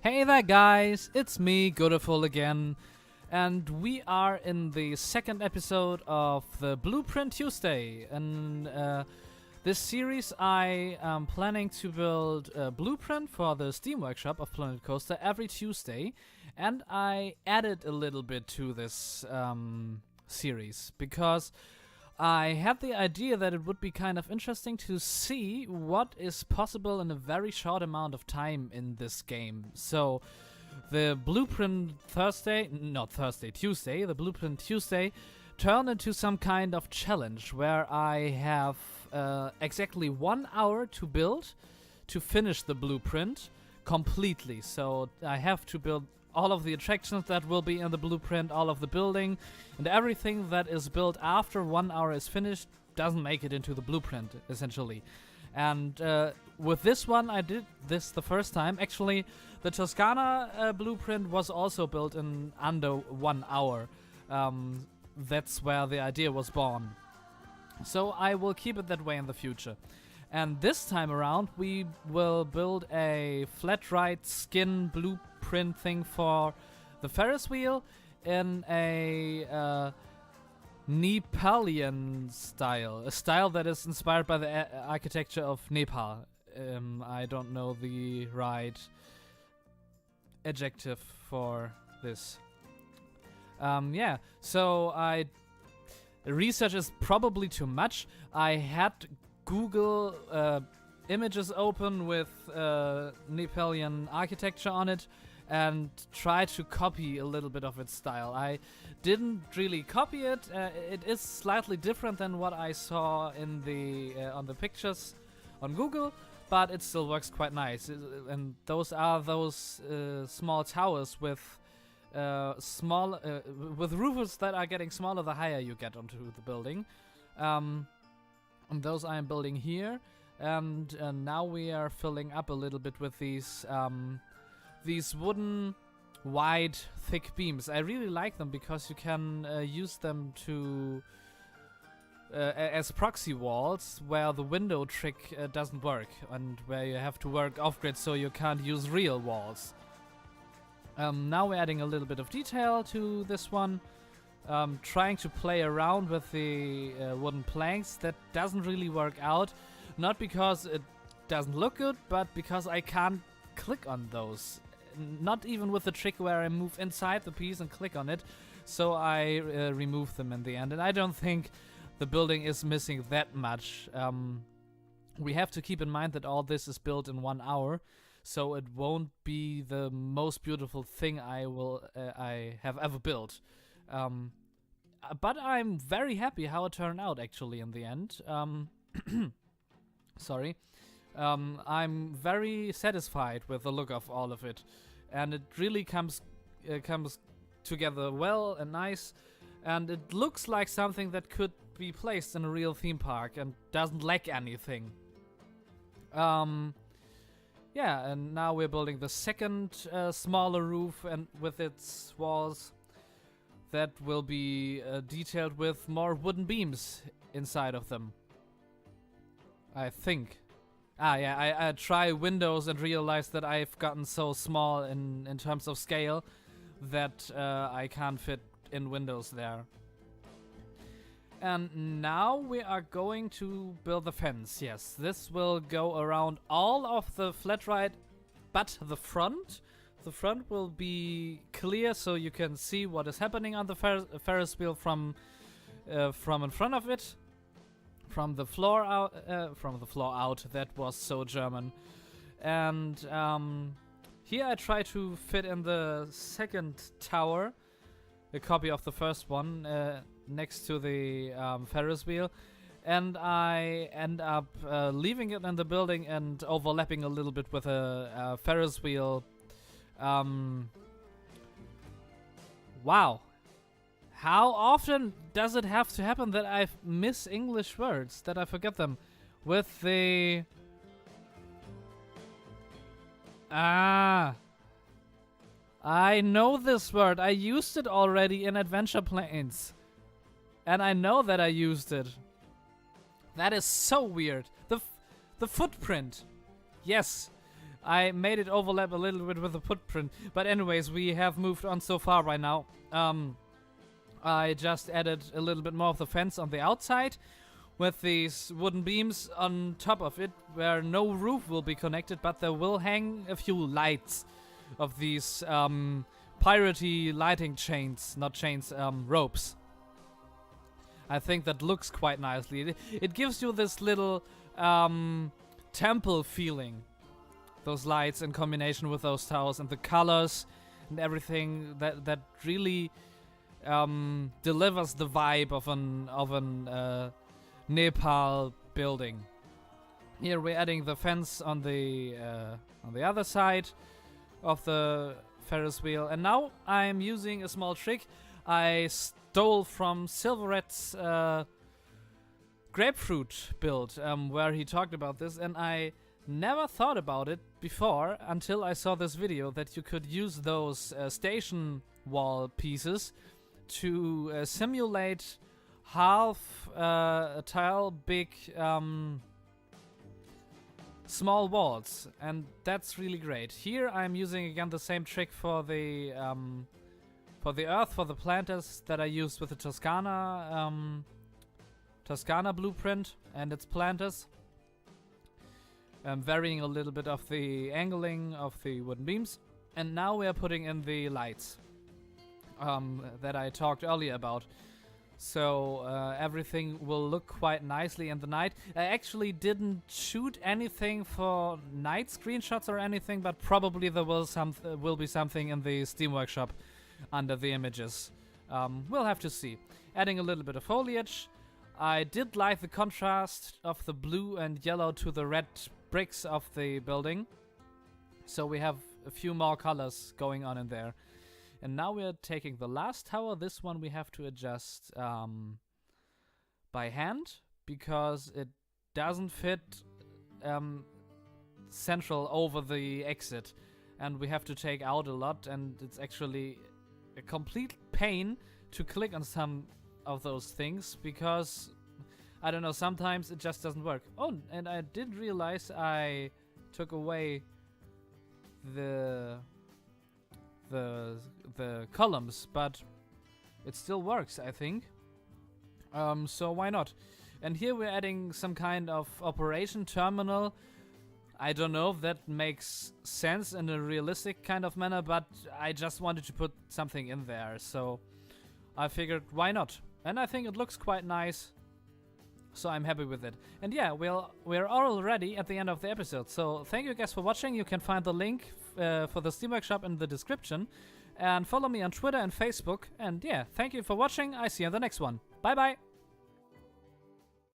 Hey there guys, it's me, Godeful again, and we are in the second episode of the Blueprint Tuesday. And this series I am planning to build a blueprint for the Steam workshop of Podcoaster every Tuesday, and I added a little bit to this series because I had the idea that it would be kind of interesting to see what is possible in a very short amount of time in this game. So the Blueprint Tuesday, the Blueprint Tuesday turned into some kind of challenge where I have exactly 1 hour to build, to finish the blueprint completely. So I have to build all of the attractions that will be in the blueprint, all of the building, and everything that is built after 1 hour is finished doesn't make it into the blueprint, essentially. And with this one, I did this the first time. Actually, the Toscana blueprint was also built in under 1 hour. That's where the idea was born. So I will keep it that way in the future. And this time around, we will build a flat ride skin blueprint thing for the Ferris wheel in a Nepalian style. A style that is inspired by the architecture of Nepal. I don't know the right adjective for this. Yeah, so research is probably too much. I had Google images open with Nepalian architecture on it and try to copy a little bit of its style. I didn't really copy it. It is slightly different than what I saw in the on the pictures on Google, but it still works quite nice. And those are those small towers with with roofs that are getting smaller the higher you get onto the building. And those I am building here, and now we are filling up a little bit with these wooden, wide, thick beams. I really like them because you can use them to as proxy walls where the window trick doesn't work, and where you have to work off-grid, so you can't use real walls. Now we're adding a little bit of detail to this one. Trying to play around with the wooden planks. That doesn't really work out. Not because it doesn't look good, but because I can't click on those. Not even with the trick where I move inside the piece and click on it. So I remove them in the end. And I don't think the building is missing that much. We have to keep in mind that all this is built in 1 hour. So it won't be the most beautiful thing I have ever built. But I'm very happy how it turned out, actually, in the end. Sorry. I'm very satisfied with the look of all of it. And it really comes together well and nice. And it looks like something that could be placed in a real theme park and doesn't lack anything. Yeah, and now we're building the second smaller roof and with its walls. That will be detailed with more wooden beams inside of them, I think. Yeah, I try windows and realize that I've gotten so small in terms of scale that I can't fit in windows there. And now we are going to build the fence. Yes, this will go around all of the flat ride, but the front. The front will be clear, so you can see what is happening on the Ferris wheel from in front of it, from the floor out. That was so German. And here I try to fit in the second tower, a copy of the first one, next to the Ferris wheel, and I end up leaving it in the building and overlapping a little bit with a Ferris wheel. Wow. How often does it have to happen that I miss English words, that I forget them? With the... I know this word. I used it already in Adventureplains. And I know that I used it. That is so weird. The footprint. Yes. I made it overlap a little bit with the footprint. But anyways, we have moved on so far right now. I just added a little bit more of the fence on the outside with these wooden beams on top of it where no roof will be connected, but there will hang a few lights of these piratey lighting chains, not chains, ropes. I think that looks quite nicely. It gives you this little temple feeling. Those lights in combination with those towers and the colors and everything that really delivers the vibe of an Nepal building. Here we're adding the fence on the other side of the Ferris wheel, and now I'm using a small trick I stole from Silveret's grapefruit build, where he talked about this, and I never thought about it before until I saw this video that you could use those station wall pieces to simulate half a tile big small walls, and that's really great. Here I'm using again the same trick for the earth, for the planters that I used with the Toscana blueprint and its planters. Varying a little bit of the angling of the wooden beams. And now we are putting in the lights that I talked earlier about. So everything will look quite nicely in the night. I actually didn't shoot anything for night screenshots or anything, but probably there will be something in the Steam Workshop under the images. We'll have to see. Adding a little bit of foliage. I did like the contrast of the blue and yellow to the red bricks of the building. So we have a few more colors going on in there. And now we're taking the last tower. This one we have to adjust by hand because it doesn't fit central over the exit. And we have to take out a lot, and it's actually a complete pain to click on some of those things because, I don't know, sometimes it just doesn't work. Oh, and I did realize I took away the columns, but it still works, I think. So why not? And here we're adding some kind of operation terminal. I don't know if that makes sense in a realistic kind of manner, but I just wanted to put something in there, so I figured why not? And I think it looks quite nice, so I'm happy with it. And yeah, we're already at the end of the episode, so thank you guys for watching. You can find the link for the Steam Workshop in the description, and follow me on Twitter and Facebook. And yeah, thank you for watching. I see you in the next one. Bye bye.